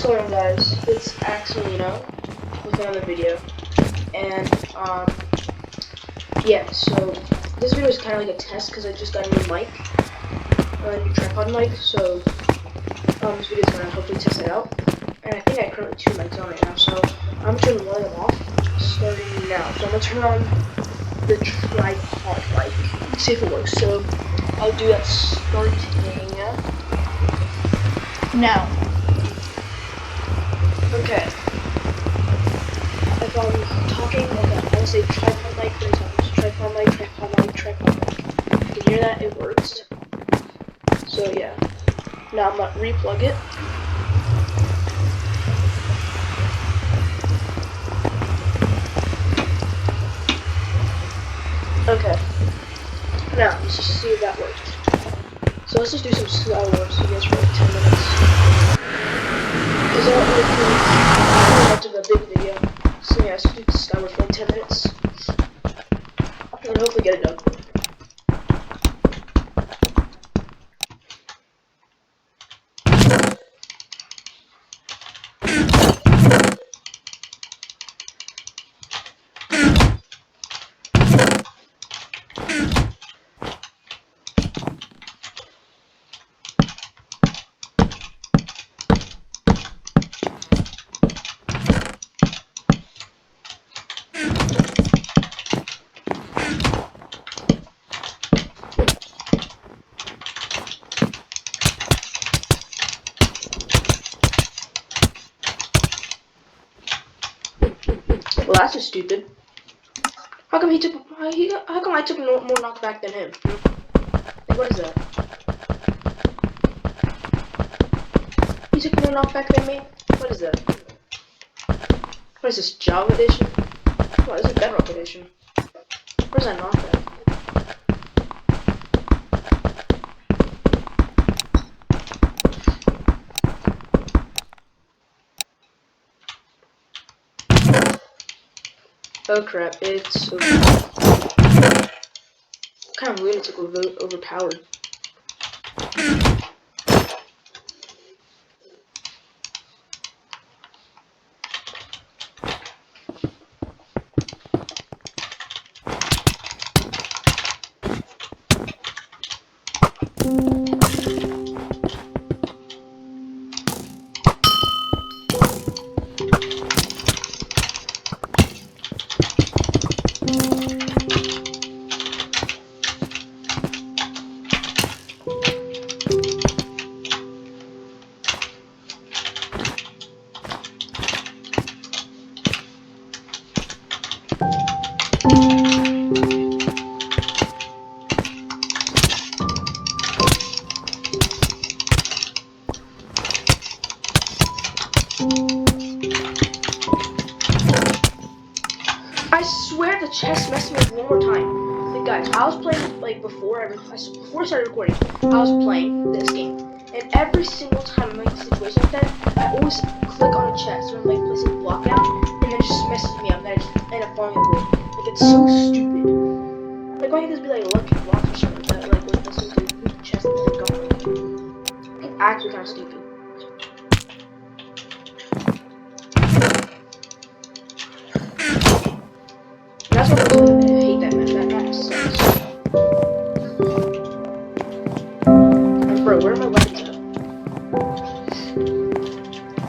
What's going on, guys? It's Axelino with another video, and yeah. So this video is kind of like a test because I just got a new mic, a new tripod mic. So this video is gonna hopefully test it out, and I think I currently have 2 mics on right now. So I'm gonna turn one of them off starting now. So I'm gonna turn on the tripod mic, see if it works. So I'll do that starting now. Okay. If I'm talking, okay, I'll say tripod mic 3 times. Tripod mic, tripod mic, tripod mic. If you can hear that, it works. So yeah. Now I'm gonna replug it. Okay. Now let's just see if that works. So let's just do some slow work so you guys for like 10 minutes. Because I don't really much of a big video. So yeah, let's do this guy for like 10 minutes. And hopefully get it done. Well, that's just stupid. How come how come I took more knockback than him? Like, what is that? He took more knockback than me? What is that? What is this, Java edition? What is it, Bedrock edition? Where's that knockback? Oh crap, it's kind of lunatic overpowered. I swear the chest messed me up one more time. Like guys, I was playing like before I started recording. I was playing this game, and every single time I'm in like a situation like that, I always click on a chest or like place a block down, and then it just messes me up. And I just end up falling in the wood. Like it's so stupid. Like why can't this be like lucky blocks or something like that? Like what does it do? Chest and then go. It's actually kind of stupid. That's what I hate that map. That map sucks. And bro, where are my weapons at?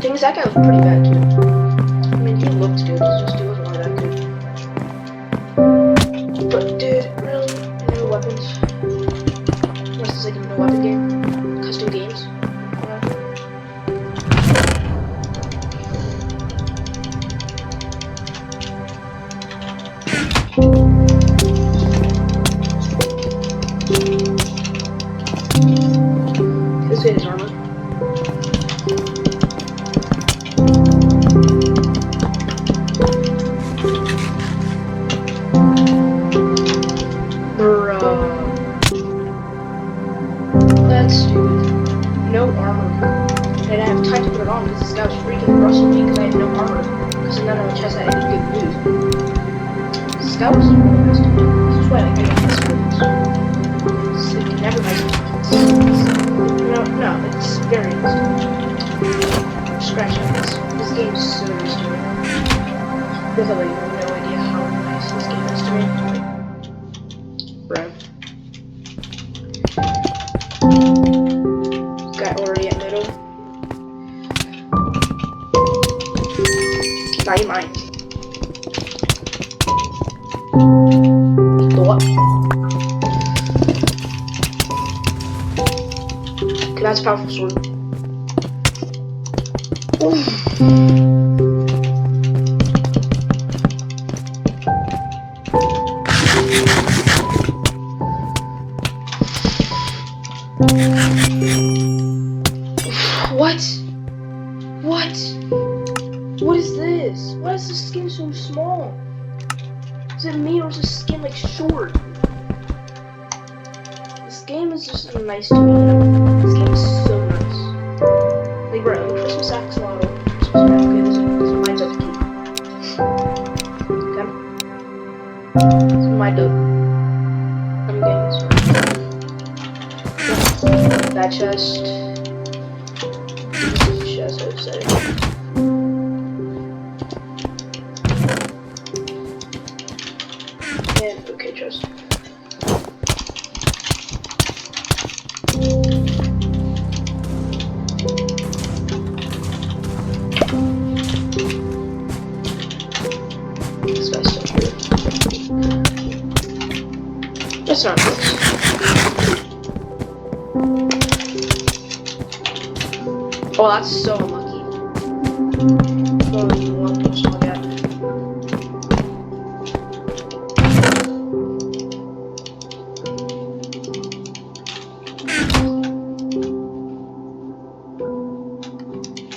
Thing is, that guy was pretty bad too. I mean, he looked good. He just wasn't all that good. But dude, really, no weapons. This is like a no weapon game. Custom games. Let's get his armor. Bro. That's stupid. No armor. I didn't have time to put it on because this guy was freaking rushing me because I had no armor. Because none of the chests I had any good loot. This guy was really nice to me. This is why I get this weapons. It's like never nice to me. No, it's very nice to me. scratch on this. This game is so nice to me. You have like no idea how nice this game is to me. Bro. Guy already at middle. Now you mine. Thought. Okay, that's a powerful sword. What? What? What is this? Why is this skin so small? Is it me or is this skin like short? This game is just nice to me. This game is so nice. Like, bro, the Christmas axolotl. Okay, this is my dub key. Okay? This is my dub. I'm getting this one. That chest. This is the chest, I've said it. And, okay, chest. That's not good. Oh, that's so unlucky. Only one person like that.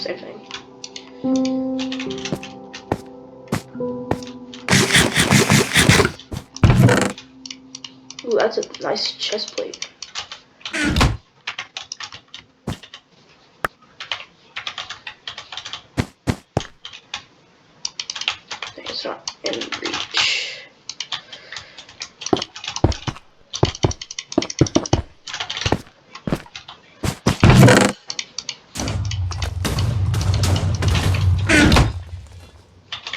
Same thing. Ooh, that's a nice chest plate. It's not in reach.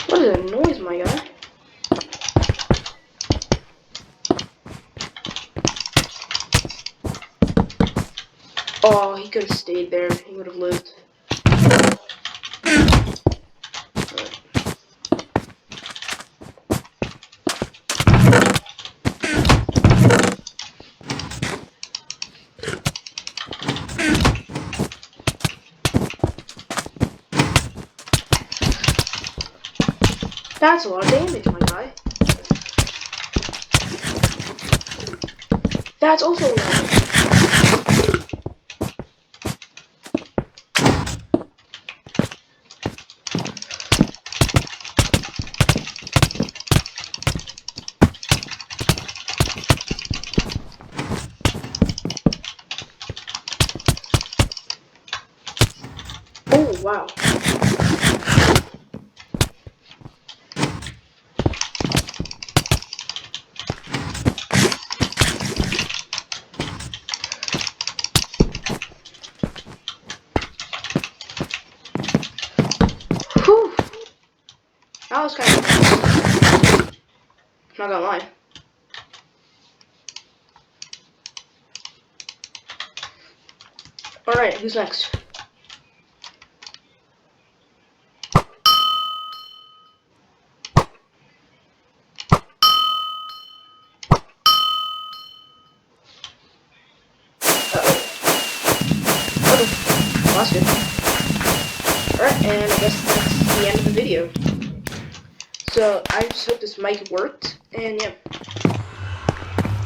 What is that noise, my guy? Oh, he could have stayed there. He would have lived. That's a lot of damage, my guy. That's also a lot of damage. Oh, wow. Whew. That was kind of... Not gonna lie. Alright, who's next? Lost it. Alright, and I guess that's the end of the video. So, I just hope this mic worked, and yeah.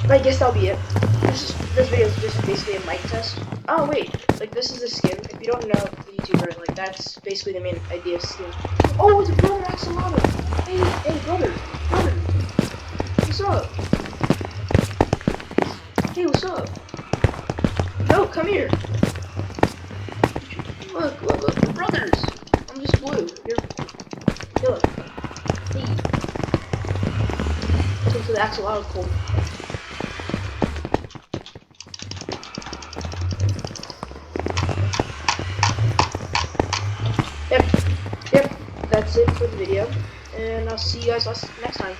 I guess that'll be it. This video is just basically a mic test. Oh, wait. Like, this is the skin. If you don't know the YouTuber, like, that's basically the main idea of skin. Oh, it's a brother axolotl! Hey, brother! Brother! What's up? Hey, what's up? No, come here! Look, we're brothers! I'm just blue. You're... Look. Hey. Welcome to the axolotl cult. Yep, that's it for the video, and I'll see you guys next time.